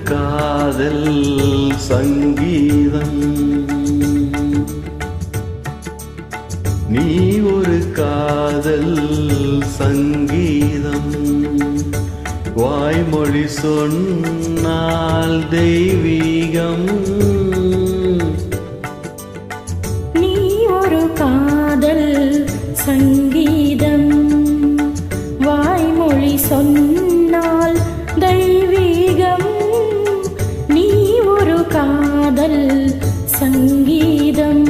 காதல் சங்கீதம். நீ ஒரு காதல் சங்கீதம். வாய்மொழி சொன்னால் தெய்வீகம். நீ ஒரு காதல் சங்கீதம். வாய்மொழி சொன்னால் தெய்வீகம். நீ ஒரு காதல் சங்கீதம்.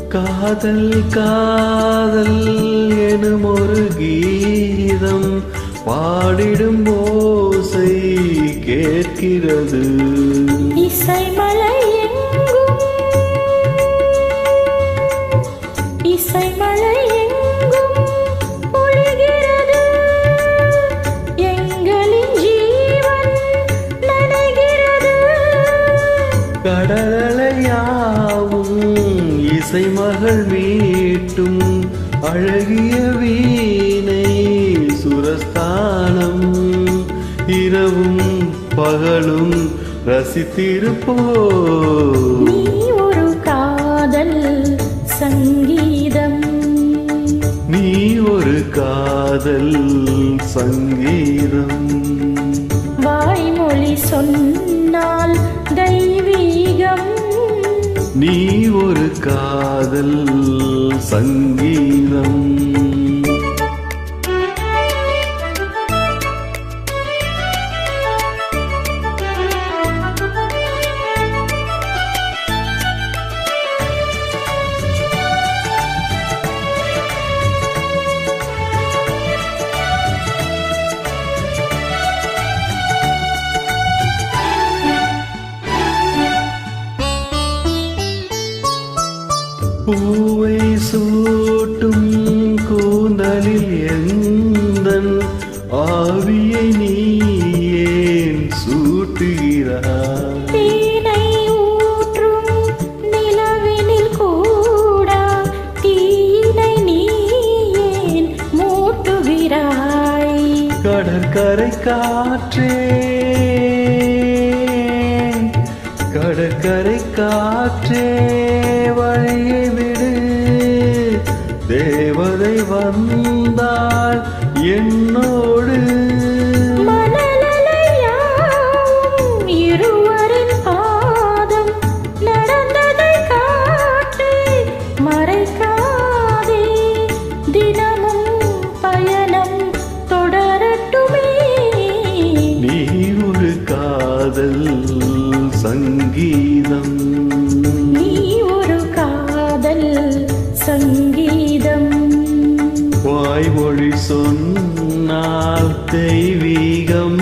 காதல் காதல் எனும் ஒரு கீதம் பாடிடும் ஓசை கேட்கிறது. இசைமலை எங்கும் இசைமலை எங்கும் பொழிகிறது. எங்களின் ஜீவன் நனைகிறது. கடலையாவும் இசை மகள் மீட்டும் அழகிய வீணை சுரஸ்தானம். இரவும் பகலும் ரசித்திருப்போ. நீ ஒரு காதல் சங்கீதம். நீ ஒரு காதல் சங்கீதம். வாய்மொழி சொன்னால் தெய்வீகம். நீ ஒரு காதல் சங்கீதம். பூவை சூட்டும் கூந்தலில் எந்தன் ஆவியை நீ ஏன் சூட்டுகிறாய்? தேனை ஊற்றும் நிலவினில் கூட தீனை நீ ஏன் மூட்டுகிறாய்? கடற்கரை காற்றே கடற்கரை காற்றே வழியை விடு. தேவதை வந்தாள் என்னோடு. மணலையாவும் இருவரின் பாதம் நடந்ததை காற்றே மறைக்காதே. தினமும் பயணம் தொடரட்டுமே. நீ ஒரு காதல் சங்கீதம். நீ ஒரு காதல் சங்கீதம். வாய்மொழி சொன்னால் தெய்வீகம்.